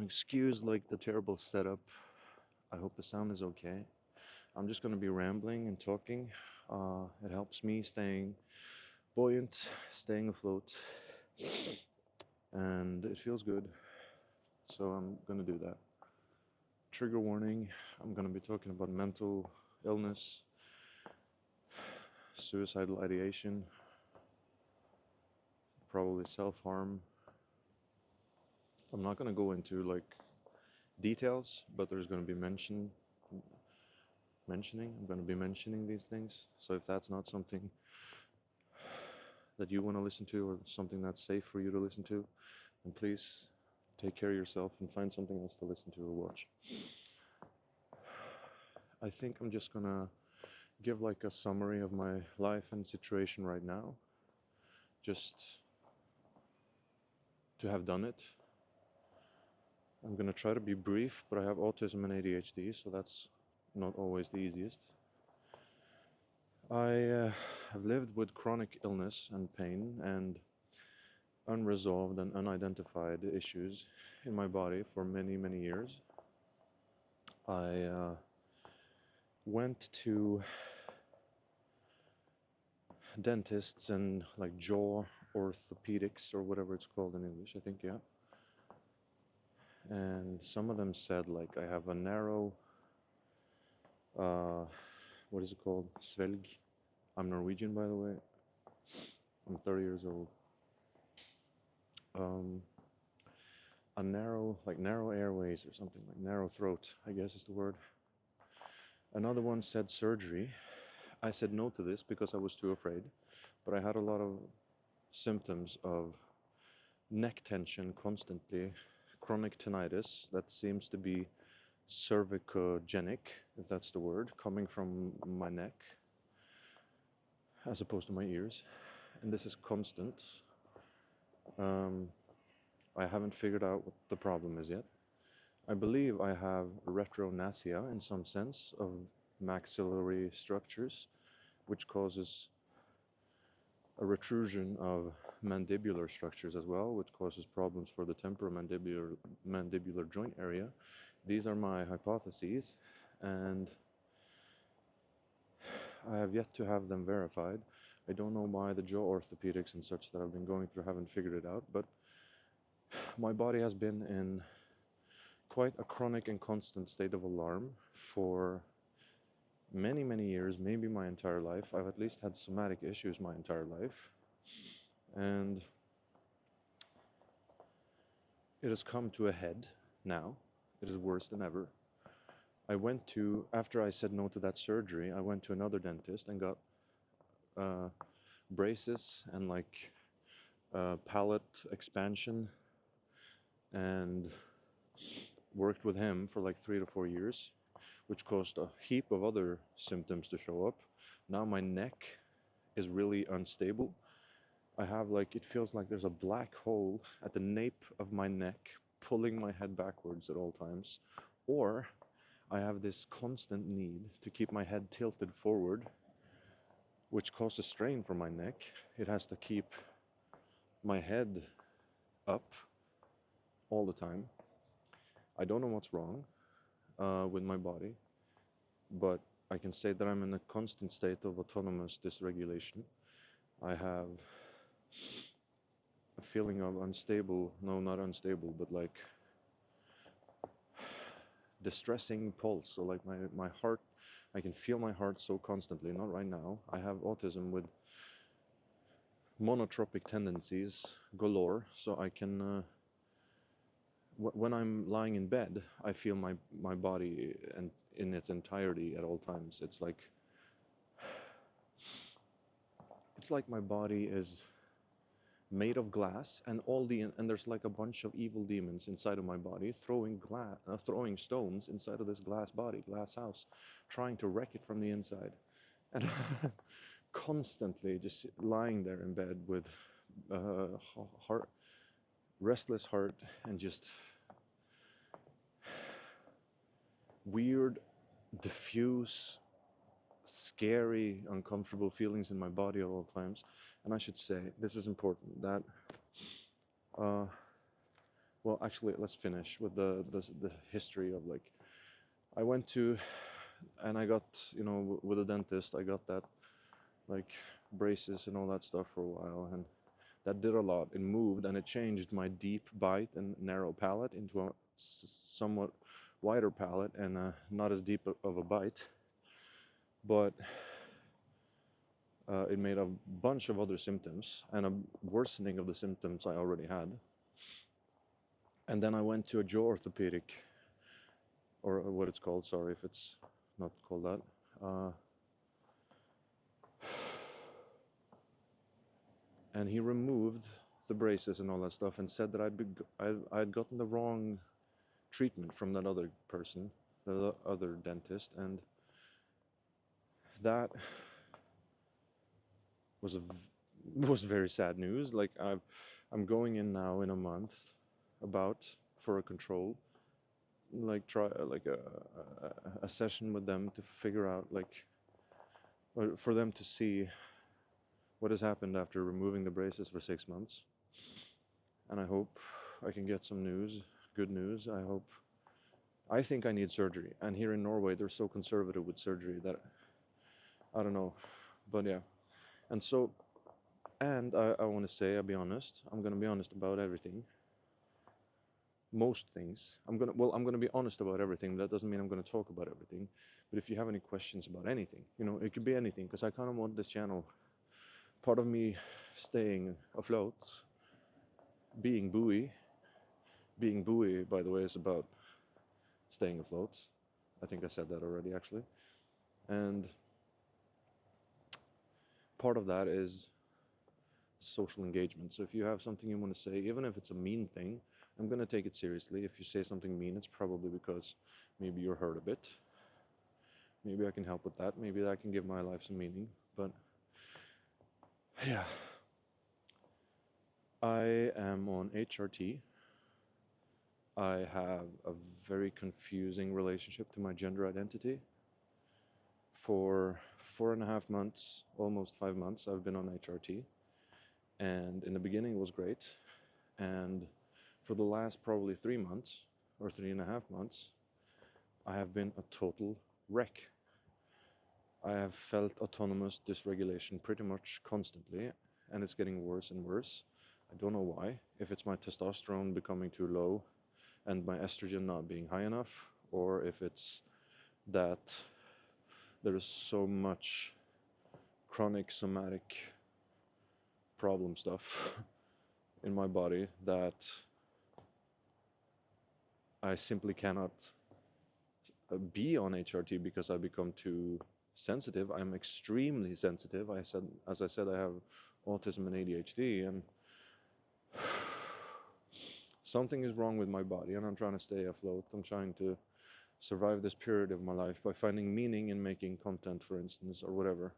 Excuse like the terrible setup. I hope the sound is okay. I'm just gonna be rambling and talking. It helps me staying buoyant, staying afloat, and it feels good. So I'm gonna do that. Trigger warning, I'm gonna be talking about mental illness, suicidal ideation, probably self-harm. I'm not gonna go into like details, but there's gonna be I'm gonna be mentioning these things. So if that's not something that you want to listen to or something that's safe for you to listen to, then please take care of yourself and find something else to listen to or watch. I think I'm just gonna give like a summary of my life and situation right now, just to have done it. I'm gonna try to be brief, but I have autism and ADHD, so that's not always the easiest. I have lived with chronic illness and pain and unresolved and unidentified issues in my body for many, many years. I went to dentists and like jaw orthopedics or whatever it's called in English, I think, yeah. And some of them said like I have a narrow, what is it called? Svelg. I'm Norwegian, by the way. I'm 30 years old. A narrow, like narrow airways or something, like narrow throat, I guess is the word. Another one said surgery. I said no to this because I was too afraid, but I had a lot of symptoms of neck tension constantly, chronic tinnitus that seems to be cervicogenic, if that's the word, coming from my neck as opposed to my ears. And this is constant. I haven't figured out what the problem is yet. I believe I have retrognathia in some sense of maxillary structures, which causes a retrusion of mandibular structures as well, which causes problems for the temporomandibular joint area. These are my hypotheses, and I have yet to have them verified. I don't know why the jaw orthopedics and such that I've been going through haven't figured it out, but my body has been in quite a chronic and constant state of alarm for many, many years, maybe my entire life. I've at least had somatic issues my entire life. And it has come to a head now. It is worse than ever. After I said no to that surgery, I went to another dentist and got braces and like palate expansion and worked with him for like 3 to 4 years, which caused a heap of other symptoms to show up. Now my neck is really unstable. I have like, it feels like there's a black hole at the nape of my neck pulling my head backwards at all times. Or I have this constant need to keep my head tilted forward, which causes strain for my neck. It has to keep my head up all the time. I don't know what's wrong with my body, but I can say that I'm in a constant state of autonomous dysregulation. I have a feeling of unstable, no, not unstable, but like distressing pulse. So like my heart, I can feel my heart so constantly, not right now. I have autism with monotropic tendencies galore, so I can, when I'm lying in bed, I feel my body and in its entirety at all times. It's like my body is made of glass, and there's like a bunch of evil demons inside of my body throwing stones inside of this glass house, trying to wreck it from the inside, and constantly just lying there in bed with restless heart, and just weird, diffuse, scary, uncomfortable feelings in my body at all times. And I should say, this is important, that well, actually, let's finish with the history of like I went to and I got, you know, with a dentist, I got that like braces and all that stuff for a while, and that did a lot. It moved and it changed my deep bite and narrow palate into a somewhat wider palate and not as deep of a bite. But it made a bunch of other symptoms and a worsening of the symptoms I already had. And then I went to a jaw orthopedic, or what it's called, sorry if it's not called that. And he removed the braces and all that stuff and said that I'd gotten the wrong treatment from that other person, the other dentist, and that was was very sad news. Like I'm going in now in a month, about for a control, like try like a session with them to figure out like, or for them to see what has happened after removing the braces for 6 months. And I hope I can get some news, good news. I think I need surgery. And here in Norway, they're so conservative with surgery that I don't know. But yeah. And so, and I want to say, I'll be honest. I'm going to be honest about everything. Most things. I'm going to be honest about everything. But that doesn't mean I'm going to talk about everything. But if you have any questions about anything, you know, it could be anything. Because I kind of want this channel, part of me staying afloat, being buoy. Being buoy, by the way, is about staying afloat. I think I said that already, actually. And part of that is social engagement. So if you have something you want to say, even if it's a mean thing, I'm going to take it seriously. If you say something mean, it's probably because maybe you're hurt a bit. Maybe I can help with that. Maybe that can give my life some meaning. But yeah, I am on HRT. I have a very confusing relationship to my gender identity. For 4.5 months, almost 5 months, I've been on HRT. And in the beginning, it was great. And for the last probably 3 months or 3.5 months, I have been a total wreck. I have felt autonomous dysregulation pretty much constantly, and it's getting worse and worse. I don't know why. If it's my testosterone becoming too low and my estrogen not being high enough, or if it's that there is so much chronic somatic problem stuff in my body that I simply cannot be on HRT because I become too sensitive. I'm extremely sensitive. As I said, I have autism and ADHD, and something is wrong with my body, and I'm trying to stay afloat. I'm trying to survive this period of my life by finding meaning in making content, for instance, or whatever.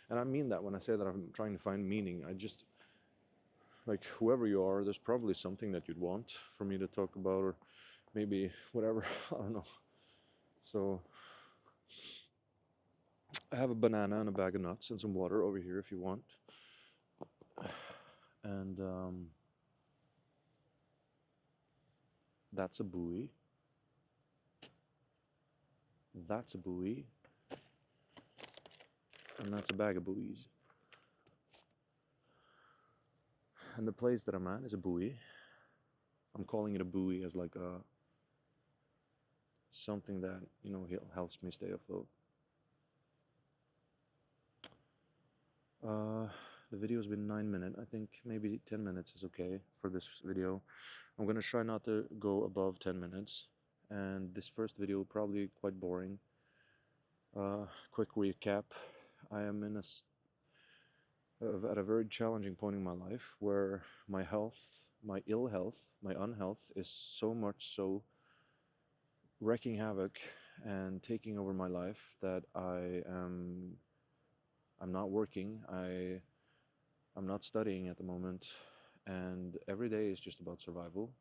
And I mean that when I say that I'm trying to find meaning. I just, like, whoever you are, there's probably something that you'd want for me to talk about, or maybe whatever. I don't know. So I have a banana and a bag of nuts and some water over here if you want. And that's a buoy. That's a buoy. And that's a bag of buoys. And the place that I'm at is a buoy. I'm calling it a buoy as like a something that, you know, helps me stay afloat. The video's been 9 minutes. I think maybe 10 minutes is okay for this video. I'm gonna try not to go above 10 minutes. And this first video probably quite boring. Quick recap. I am at a very challenging point in my life where my health, my ill health, my unhealth is so much so wreaking havoc and taking over my life that I'm not working. I'm not studying at the moment, and every day is just about survival.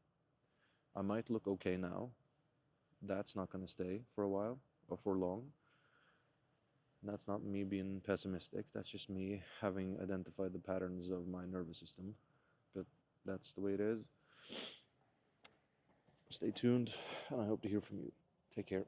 I might look okay now. That's not going to stay for a while or for long. That's not me being pessimistic. That's just me having identified the patterns of my nervous system. But that's the way it is. Stay tuned, and I hope to hear from you. Take care.